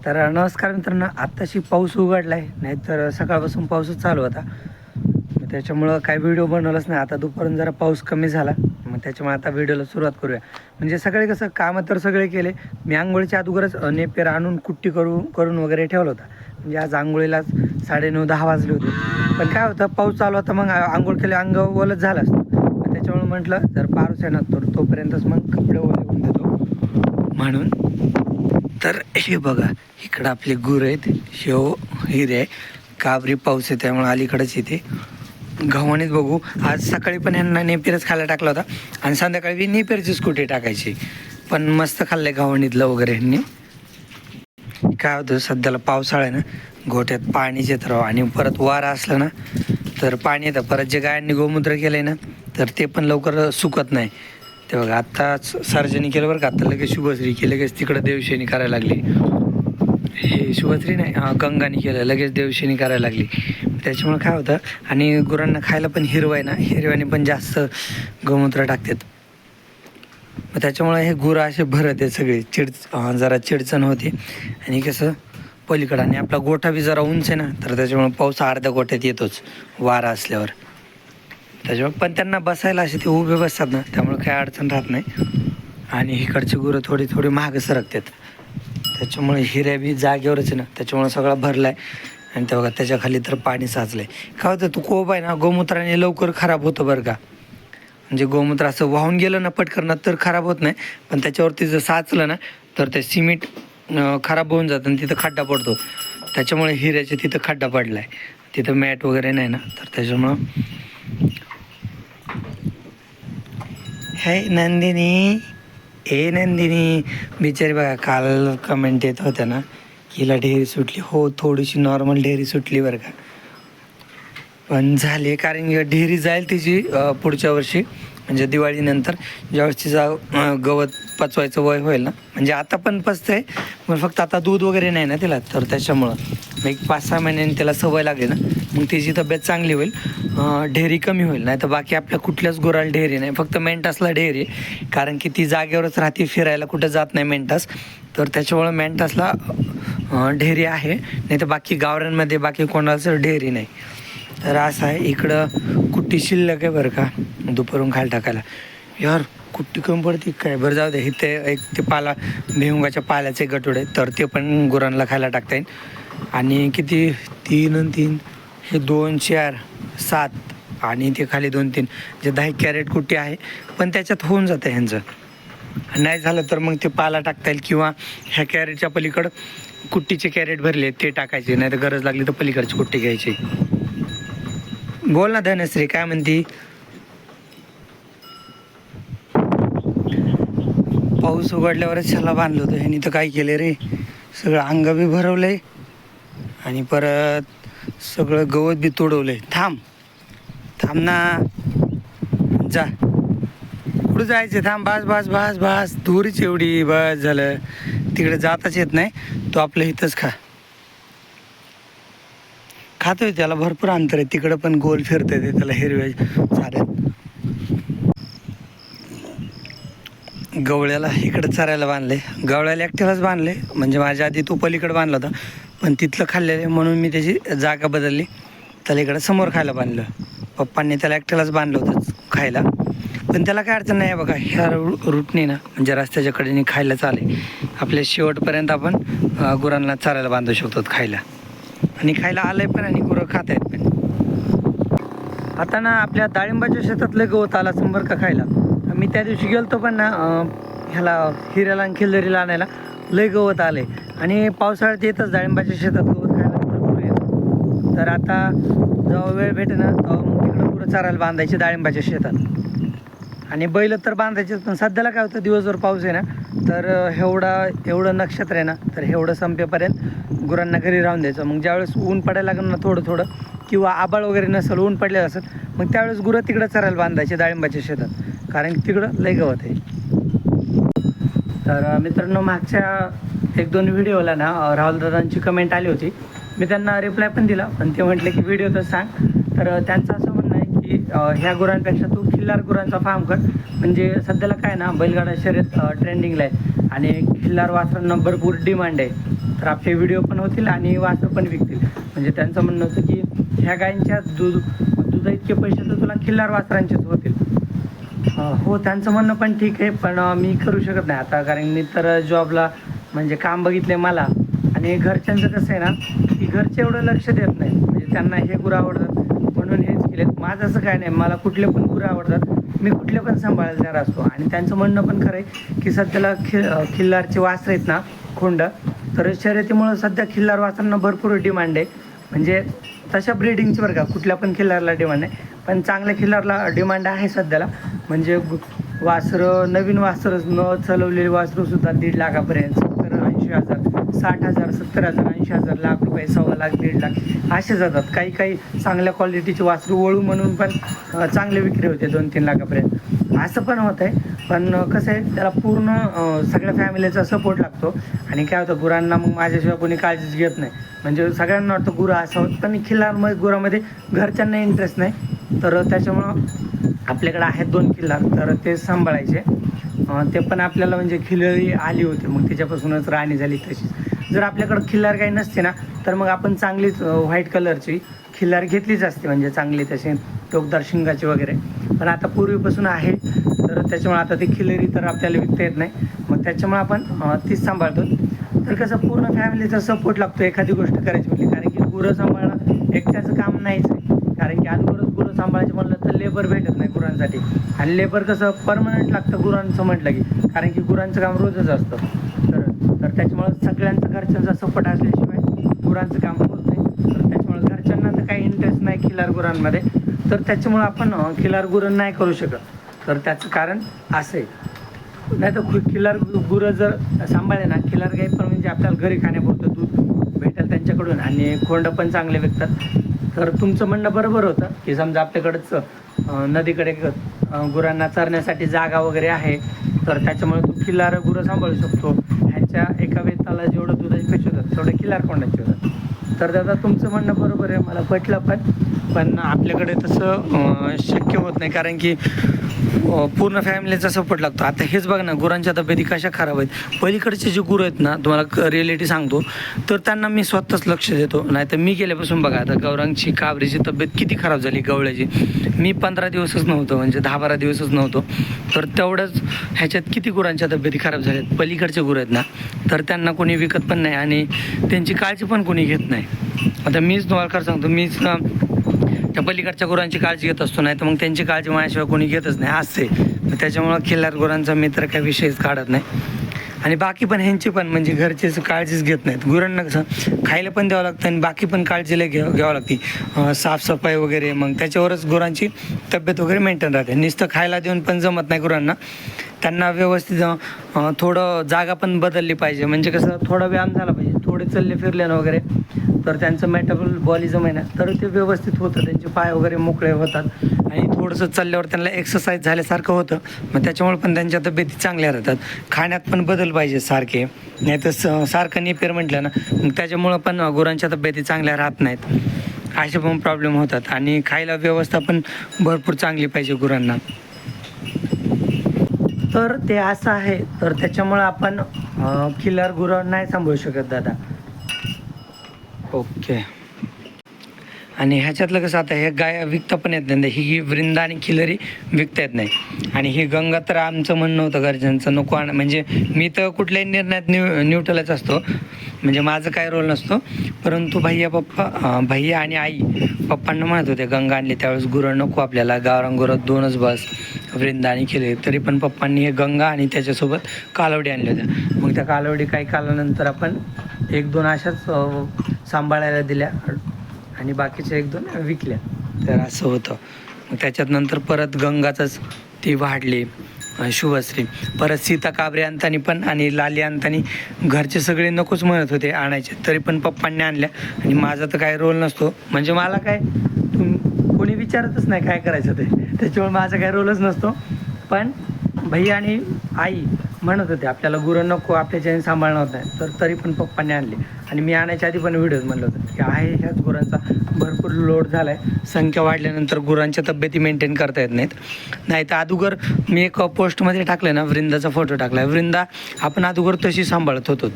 तर नमस्कार मित्रांनो, आत्ताशी पाऊस उघडला आहे, नाहीतर सकाळपासून पाऊसच चालू होता. मग त्याच्यामुळं काय व्हिडिओ बनवलाच नाही. आता दुपारून जरा पाऊस कमी झाला, मग त्याच्यामुळे आता व्हिडिओला सुरुवात करूया. म्हणजे सगळे कसं कामं तर सगळे केले. मी आंघोळीच्या अगोदरच नेपेर आणून कुट्टी करून वगैरे ठेवलं होता. म्हणजे आज आंघोळीला 9:30-10 वाजले होते. पण काय होतं, पाऊस चालू होता, मग आंघोळ केले अंग ओलच झालं असतं. मग त्याच्यामुळे म्हटलं जर पाऊस आहे ना तर तोपर्यंतच मग कपडे ओले होऊन देतो म्हणून. तर हे बघा, इकडं आपले गुर आहेत, शेव हिरे आहे, काबरी पाऊस आहे त्यामुळे अलीकडंच येते. गव्हाणीत बघू, आज सकाळी पण यांना नेपेरच खायला टाकला होता आणि संध्याकाळी बी नेपेरची स्कूटी टाकायची. पण मस्त खाल्लं आहे गव्हाणीतलं वगैरे ह्यांनी. काय होतं, सध्याला पावसाळा आहे ना, गोठ्यात पाणीच येत राहावं आणि परत वारा असलं ना तर पाणी येतं. परत जे गायांनी गोमूत्र केलं आहे ना तर ते पण लवकर सुकत नाही. ते बघा, आत्ताच सर्जनी केलं बरं का, आत्ता लगेच शुभश्री केलं, लगेच तिकडं देवशेनी करायला लागली. हे शुभश्री नाही, गंगानी केलं, लगेच देवशेनी करायला लागली. त्याच्यामुळे काय होतं, आणि गुरांना खायला पण हिरवा आहे ना, हिरव्याने पण जास्त गोमूत्र टाकतात. मग त्याच्यामुळे हे गुरं असे भरत आहे सगळे, जरा चिडचण होते. आणि कसं पलीकडं, आणि आपला गोठा बी जरा उंच आहे ना, तर त्याच्यामुळे पाऊस अर्ध्या गोठ्यात येतोच वारा असल्यावर. त्याच्यामुळे पण त्यांना बसायला असे ते उभे बसतात ना, त्यामुळे काही अडचण राहत नाही. आणि इकडची गुरं थोडी मागं सरकतात, त्याच्यामुळे हिऱ्या बी जागेवरच आहे ना, त्याच्यामुळे सगळा भरला आहे. आणि ते बघा, त्याच्या खाली तर पाणी साचलं आहे. काय होतं, तो कोब आहे ना गोमूत्राने लवकर खराब होतं बरं का. म्हणजे गोमूत्र असं वाहून गेलं ना पटकन तर खराब होत नाही, पण त्याच्यावरती जर साचलं ना तर ते सिमेंट खराब होऊन जातं आणि तिथं खड्डा पडतो. त्याच्यामुळे हिऱ्याच्या तिथं खड्डा पडला आहे, तिथं मॅट वगैरे नाही ना, तर त्याच्यामुळं. हे नंदिनी, ए नंदिनी, बिचारी बघा, काल कमेंट येत होत्या ना, हिला ढेरी सुटली. हो, थोडीशी नॉर्मल ढेरी सुटली बरं का, पण झाली. कारण ढेरी जाईल तिची पुढच्या वर्षी, म्हणजे दिवाळीनंतर, ज्यावेळेस तिचा गवत पचवायचं वय होईल ना. म्हणजे आता पण पचतं आहे, पण फक्त आता दूध वगैरे नाही ना तिला, तर त्याच्यामुळं एक 5-6 महिन्यांनी त्याला सवय लागली ना, मग तिची तब्येत चांगली होईल, ढेरी कमी होईल. नाही तर बाकी आपल्या कुठल्याच गुराला ढेरी नाही, फक्त मेंटासला ढेरी. कारण की ती जागेवरच राहते, फिरायला कुठं जात नाही मेंटास, तर त्याच्यामुळं मेंटासला ढेरी आहे. नाही तर बाकी गावरांमध्ये बाकी कोणाचं ढेरी नाही. तर असं आहे. इकडं कुट्टी शिल्लक आहे बरं का, दुपारून खायला टाकायला. यार, कुट्टी कमी पडते काय, बरं जाऊ दे. इथे एक ते भिमुगाच्या पाल्याचे गटोडे, तर ते पण गुरांना खायला टाकता येईल. आणि किती, 3 आणि 3 हे 2, 4, 7 आणि ते खाली 2-3 जे 10 कॅरेट कुट्टी आहे, पण त्याच्यात होऊन जातं ह्यांचं. नाही झालं तर मग ते पाला टाकता येईल, किंवा ह्या कॅरेटच्या पलीकडं कुट्टीचे कॅरेट भरले ते टाकायचे, नाही तर गरज लागली तर पलीकडची कुट्टी घ्यायची. बोल ना धनश्री, काय म्हणती. पाऊस उघडल्यावरच ह्याला बांधलं होतं ह्यानी, तर काय केलं रे, सगळं अंग बी भरवलं आहे आणि परत सगळं गवत बी तोडवलं. थांब ना, जा, कुठं जायचं, थांब, बस दूरच एवढी, बस झालं. तिकडे जाताच येत नाही, तो आपलं इथंच खातोय. त्याला भरपूर अंतर आहे, तिकडं पण गोल फिरतंय ते, त्याला हिरव्या चाऱ्यात. गवळ्याला इकडं चरायला बांधले, गवळ्याला एकट्यालाच बांधले. म्हणजे माझ्या आधी तो पलीकडं बांधला होता, पण तिथलं खाल्लेलं म्हणून मी त्याची जागा बदलली, त्याला इकडं समोर खायला बांधलं. पप्पांनी त्याला एकट्यालाच बांधलं होतं खायला, पण त्याला काय अडचण नाही आहे बघा. ह्या रूटने ना, म्हणजे रस्त्याच्या कडेने खायला चालेल. आपल्या शेवटपर्यंत आपण गुरांना चारायला बांधू शकतो खायला, आणि खायला आलंय पण, आणि गुरं खात आहेत पण. आता ना आपल्या डाळिंबाच्या शेतातलं गवत आला बरं का खायला. मी त्या दिवशी गेलतो पण ना, ह्याला हिऱ्याला आणि खिल्लारीला आणायला लय गवत आले. आणि पावसाळ्यात येतच डाळिंबाच्या शेतात गवत खायला भरपूर येतं. तर आता जेव्हा वेळ भेटे ना तेव्हा मग तिकडं पुरं चारायला बांधायचे डाळिंबाच्या शेतात. आणि बैल तर बांधायचेच, पण सध्याला काय होतं, दिवसभर पाऊस आहे ना, तर एवढं नक्षत्र आहे ना, तर एवढं संपेपर्यंत गुरांना घरी राहून द्यायचं. मग ज्यावेळेस ऊन पडायला लागलं ना थोडं, किंवा आबाळ वगैरे नसेल, ऊन पडलेलं असेल, मग त्यावेळेस गुरं तिकडं चरायला बांधायचे डाळिंबाच्या शेतात, कारण की तिकडं लय गवत आहे. तर मित्रांनो, मागच्या 1-2 व्हिडिओला ना राहुलदादांची कमेंट आली होती. मी त्यांना रिप्लाय पण दिला, पण ते म्हटले की व्हिडिओतच सांग. तर त्यांचं असं म्हणणं आहे की ह्या गुरांपेक्षा तू खिल्लार गुरांचा फार्म कर. म्हणजे सध्याला काय ना, बैलगाडा शर्यत ट्रेंडिंगला आहे आणि खिल्लार वासरांना भरपूर डिमांड आहे. तर आपले व्हिडिओ पण होतील आणि वासरं पण विकतील. म्हणजे त्यांचं म्हणणं होतं की ह्या गायींच्या दुधा इतके पैसे तर तुला खिल्लार वासरांचेच होतील. हो, त्यांचं म्हणणं पण ठीक आहे, पण मी करू शकत नाही आता, कारण मी तर जॉबला म्हणजे काम बघितले मला. आणि घरच्यांचं कसं आहे ना, की घरचे एवढं लक्ष देत नाही. म्हणजे त्यांना हे गुरं आवडतात म्हणून हेच केलेत. माझं असं काय नाही, मला कुठले पण गुरं आवडतात, मी कुठले पण सांभाळायला तयार असतो. आणि त्यांचं म्हणणं पण खरं आहे की सध्याला खिल्लारचे वासरं आहेत ना, खोंड, तर शर्यतीमुळं सध्या खिल्लार वासरांना भरपूर डिमांड आहे. म्हणजे तशा ब्रीडिंगची बरं का, कुठल्या पण खिल्लारला डिमांड आहे, पण चांगल्या खिल्लारला डिमांड आहे सध्याला. म्हणजे वासरं, नवीन वासरं, न चालवलेली वासरंसुद्धा 1.5 लाखापर्यंत, 70-80 हजार, 60,000, 70,000, 80,000, लाख रुपये, 1.25 लाख, 1.5 लाख असे जातात. काही काही चांगल्या क्वालिटीचे वासरू वळू म्हणून पण चांगले विक्री होते 2-3 लाखापर्यंत, असं पण होत आहे. पण कसं आहे, त्याला पूर्ण सगळ्या फॅमिलीचा सपोर्ट लागतो. आणि काय होतं, गुरांना मग माझ्याशिवाय कोणी काळजीच घेत नाही. म्हणजे सगळ्यांना वाटतं गुरं असावं, पण खिल्लारमध्ये गुरामध्ये घरच्यांना इंटरेस्ट नाही. तर त्याच्यामुळं आपल्याकडे आहेत 2 खिल्लार, तर ते सांभाळायचे. ते पण आपल्याला म्हणजे खिल्लारी आली होती, मग त्याच्यापासूनच राणी झाली तशीच. जर आपल्याकडं खिल्लार काही नसते ना, तर मग आपण चांगलीच व्हाईट कलरची खिल्लार घेतलीच असते, म्हणजे चांगली तशी टोकदार शिंगाची वगैरे. पण आता पूर्वीपासून आहे, तर त्याच्यामुळे आता ती खिल्लारी तर आपल्याला विकता येत नाही, मग त्याच्यामुळे आपण तीच सांभाळतो. तर कसं पूर्ण फॅमिलीचा सपोर्ट लागतो एखादी गोष्ट करायची म्हणजे, कारण की गुरं सांभाळणं एकट्याचं काम नाहीच आहे. कारण की अगोदरच गुरं सांभाळायचं म्हणलं तर लेबर भेटत नाही गुरांसाठी, आणि लेबर कसं परमनंट लागतं गुरांचं म्हटलं की, कारण की गुरांचं काम रोजच असतं. तर त्याच्यामुळं सगळ्यांचा घरच्यांचा सपोर्ट असल्याशिवाय गुरांचं काम होत नाही. तर त्याच्यामुळं घरच्यांना तर काही इंटरेस्ट नाही खिल्लार गुरांमध्ये, तर त्याच्यामुळं आपण खिल्लार गुरं नाही करू शकत. तर त्याचं कारण असं आहे. नाही तर खिल्लार गुरं जर सांभाळले ना, खिल्लार गाई पण म्हणजे आपल्याला घरी खाण्यापुरतं दूध भेटेल त्यांच्याकडून, आणि खोंड पण चांगले विकतात. तर तुमचं म्हणणं बरोबर होतं की समजा आपल्याकडंच नदीकडे गुरांना चरण्यासाठी जागा वगैरे आहे, तर त्याच्यामुळे तू खिल्लार गुरं सांभाळू शकतो. ह्यांच्या एका वेताला जेवढं दुधाची पेश होतात तेवढे खिल्लार कोंडाचे होतात. तर दादा तुमचं म्हणणं बरोबर आहे, मला पटलं. पण आपल्याकडे तसं शक्य होत नाही, कारण की पूर्ण फॅमिलीचा सपोर्ट लागतो. आता हेच बघ ना, गुरांच्या तब्येती कशा खराब आहेत. पलीकडचे जे गुरं आहेत ना, तुम्हाला रिॲलिटी सांगतो, तर त्यांना मी स्वतःच लक्ष देतो. नाही तर मी गेल्यापासून बघा, आता गौरांची काबरीची तब्येत किती खराब झाली, गवळ्याची. मी 15 दिवसच नव्हतो, म्हणजे 10-12 दिवसच नव्हतो, तर तेवढंच ह्याच्यात किती गुरांच्या तब्येती खराब झाल्यात. पलीकडचे गुरं आहेत ना, तर त्यांना कोणी विकत पण नाही आणि त्यांची काळजी पण कोणी घेत नाही. आता मीच तुम्हाला खरं सांगतो, मीच त्या पलीकडच्या गुरांची काळजी घेत असतो, नाही तर मग त्यांची काळजी माझ्याशिवाय कोणी घेतच नाही असते. त्याच्यामुळं खिल्लार गुरांचा मी तर काही विषयच काढत नाही. आणि बाकी पण ह्यांची पण म्हणजे घरचीच काळजीच घेत नाहीत. गुरांना कसं खायला पण द्यावं लागतं आणि बाकी पण काळजीला घ्यावं लागते, साफसफाई वगैरे. मग त्याच्यावरच गुरांची तब्येत वगैरे मेंटेन राहते. नुसतं खायला देऊन पण जमत नाही गुरांना. त्यांना व्यवस्थित थोडं जागा पण बदलली पाहिजे, म्हणजे कसं थोडा व्यायाम झाला पाहिजे, थोडे चलले फिरले ना वगैरे, तर त्यांचं मेटाबॉलिझम आहे ना, तर ते व्यवस्थित होतं, त्यांचे पाय वगैरे मोकळे होतात आणि थोडंसं चालल्यावर त्यांना एक्सरसाइज झाल्यासारखं होतं. मग त्याच्यामुळे पण त्यांच्या तब्येती चांगल्या राहतात. खाण्यात पण बदल पाहिजे सारखे, नाही तर सारखं निपेर म्हटलं ना, मग त्याच्यामुळं पण गुरांच्या तब्येती चांगल्या राहत नाहीत. असे पण प्रॉब्लेम होतात. आणि खायला व्यवस्था पण भरपूर चांगली पाहिजे गुरांना. तर ते असं आहे, तर त्याच्यामुळं आपण खिल्लार गुरं नाही सांभाळू शकत दादा. ओके. आणि ह्याच्यातलं कसं, आता हे गाय विकता पण येत नाही, ही वृंदा आणि खिल्लारी विकता येत नाही. आणि ही गंगा तर आमचं म्हणणं होतं घरच्यांचं नको म्हणजे मी तर कुठल्याही निर्णयात न्यूट्रलच असतो, म्हणजे माझं काय रोल नसतो. परंतु भैया आणि आई पप्पांना म्हणत होते गंगा आणली त्यावेळेस गुरं नको आपल्याला, गावरान गुरं 2च बस, वृंदा आणि खिल्लारी. तरी पण पप्पांनी हे गंगा आणि त्याच्यासोबत कालवडी आणल्या होत्या. मग त्या कालवडी काही कालानंतर आपण 1-2 अशाच सांभाळायला दिल्या आणि बाकीच्या 1-2 विकल्या. तर असं होतं. मग त्याच्यात नंतर परत गंगाचंच ती वाढली शुभश्री. परत सीता काबरे आणतानी पण आणि लाली आणतानी घरचे सगळे नकोच म्हणत होते आणायचे, तरी पण पप्पांनी आणल्या. आणि माझा तर काय रोल नसतो, म्हणजे मला काय कोणी विचारतच नाही काय करायचं ते, त्याच्यामुळे माझा काय रोलच नसतो. पण भैया आणि आई म्हणत होते आपल्याला गुरं नको, आपल्याच्याने सांभाळणं होत नाही, तर तरी पण पप्पांनी आणली. आणि मी आणायच्या आधी पण व्हिडिओज म्हणलं होतं की आहे ह्याच गुरांचा भरपूर लोड झाला आहे, संख्या वाढल्यानंतर गुरांच्या तब्येती मेंटेन करता येत नाहीत. नाही तर अगोदर मी एक पोस्टमध्ये टाकलं ना, वृंदाचा फोटो टाकला आहे. वृंदा आपण अगोदर तशी सांभाळत होतो,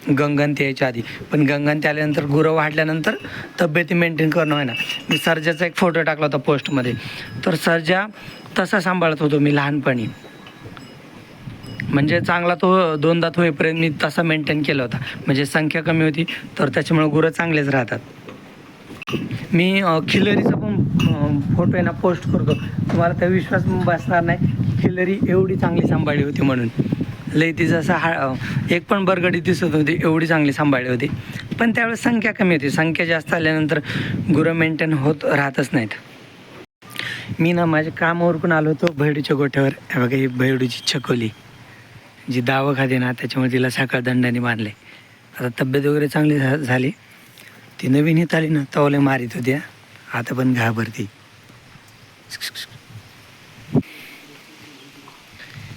गंगंती यायच्या आधी. पण गंगंती आल्यानंतर गुरं वाढल्यानंतर तब्येती मेंटेन करणं आहे ना. मी सर्जाचा एक फोटो टाकला होता पोस्टमध्ये. तर सर्जा तसा सांभाळत होतो मी लहानपणी, म्हणजे चांगला तो 2 दात होईपर्यंत मी तसा मेंटेन केला होता. म्हणजे संख्या कमी होती तर त्याच्यामुळे गुरं चांगलेच राहतात. मी खिलरीचा पण फोटो आहे ना पोस्ट करतो. तुम्हाला त्या विश्वास बसणार नाही, खिलरी एवढी चांगली सांभाळली होती म्हणून. लई तिचं असं एक पण बरगडी दिसत होती, एवढी चांगली सांभाळली होती. पण त्यावेळेस संख्या कमी होती. संख्या जास्त आल्यानंतर गुरं मेंटेन होत राहतच नाहीत. मी ना माझ्या कामावर पण आलो होतो भैडूच्या गोठ्यावर. हे बघा ही भैडूची छकोली जी दावं खाते ना, त्याच्यामुळे तिला साखर दंडाने बांधले. आता तब्येत वगैरे चांगली झाली. ती नवीन येत आली ना तवले मारित होती, आता पण घाबरती.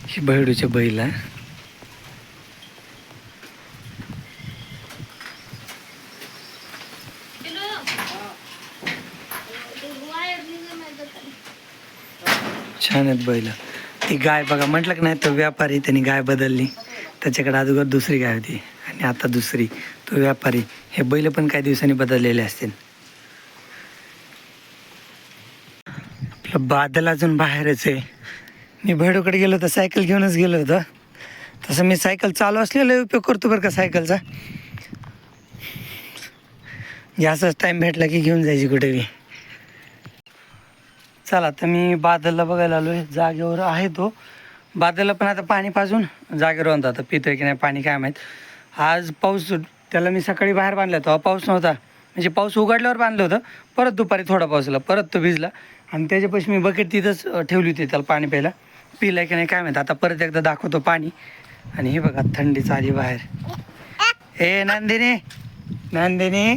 ही भैडूच्या बैल. छान आहेत बैल. ती गाय बघा, म्हटलं की नाही तो व्यापारी त्यांनी गाय बदलली. त्याच्याकडे अगोदर दुसरी गाय होती आणि आता दुसरी, तो व्यापारी. हे बैल पण काही दिवसांनी बदललेले असतील. आपलं बादल अजून बाहेरच आहे. मी भैडूकडे गेलो होतो, सायकल घेऊनच गेलो होतो. तसं मी सायकल चालू असलेला उपयोग करतो बरं का सायकलचा. जास्तच टाईम भेटला की घेऊन जायची कुठे बी. चला आता मी बादलला बघायला आलो आहे. जागेवर आहे तो. बादलला पण आता पाणी पाजून जागेवर आणतात. आता पितोय की नाही पाणी काय माहीत. आज पाऊस, त्याला मी सकाळी बाहेर बांधला होता, पाऊस नव्हता. म्हणजे पाऊस उघडल्यावर बांधलं होतं. परत दुपारी थोडा पाऊस आला, परत तो भिजला. आणि त्याच्यापाशी मी बकेट तिथंच ठेवली होती त्याला पाणी प्यायला. पिलं की नाही काय माहीत. आता परत एकदा दाखवतो पाणी. आणि हे बघा थंडी चाली बाहेर. ए नंदिनी, नंदिनी.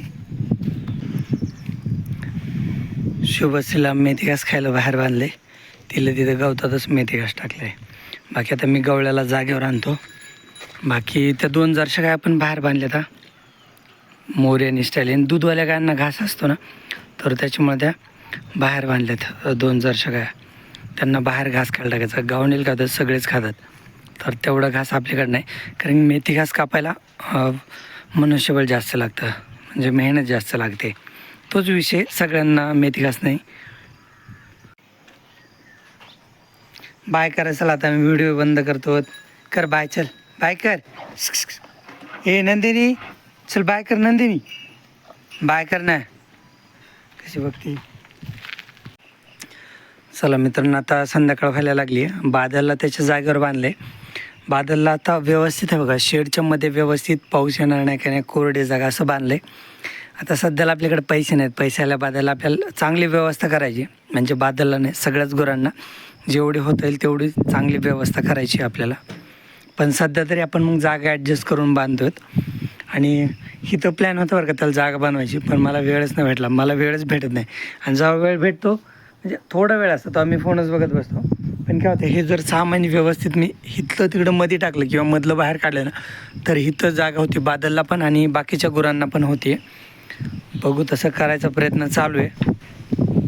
शुभश्रीला मेथी घास खायला बाहेर बांधले. तिला तिथं गवतातच मेथी घास टाकले. बाकी आता मी गवळ्याला जागेवर आणतो. बाकी त्या 2 जर्शा गाय आपण बाहेर बांधल्या आता, मोरी आणि स्टॅलियन. दूधवाल्या गायांना घास असतो ना, तर त्याच्यामुळे त्या बाहेर बांधल्यात 2 जर्शा गाया. त्यांना बाहेर घास खायला टाकायचा. गावणील खातात, सगळेच खातात. तर तेवढा घास आपल्याकडं नाही, कारण मेथी घास कापायला मनुष्यबळ जास्त लागतं, म्हणजे मेहनत जास्त लागते. तोच विषय, सगळ्यांना मेथी घास नाही. बाय करायचं आता मी व्हिडिओ बंद करतो. कर बाय, चल बाय कर. ए नंदिनी चल बाय कर, नंदिनी बाय कर ना. कशी बघती. चला मित्रांनो, आता संध्याकाळ व्हायला लागली आहे. बादलला त्याच्या जागेवर बांधले. बादलला आता व्यवस्थित आहे बघा, शेडच्या मध्ये व्यवस्थित, पाऊस येणार नाही काय नाही, कोरडे जागा असं बांधले. आता सध्याला आपल्याकडे पैसे नाहीत. पैशाला बादलला आपल्याला चांगली व्यवस्था करायची. म्हणजे बादलला नाही, सगळ्याच गुरांना जेवढी होता येईल तेवढी चांगली व्यवस्था करायची आपल्याला. पण सध्या तरी आपण मग जागा ॲडजस्ट करून बांधतोत. आणि इथं प्लॅन होता बरं का त्याला जागा बनवायची, पण मला वेळच नाही भेटला. मला वेळच भेटत नाही. आणि जेव्हा वेळ भेटतो, म्हणजे थोडा वेळ असतो तेव्हा मी फोनच बघत बसतो. पण काय होतं, हे जर सामान व्यवस्थित मी इथलं तिकडं मध्ये टाकलं किंवा मधलं बाहेर काढलं ना, तर इथं जागा होती बादलला पण आणि बाकीच्या गुरांना पण होती. बघू, तसं करायचा प्रयत्न चालू आहे.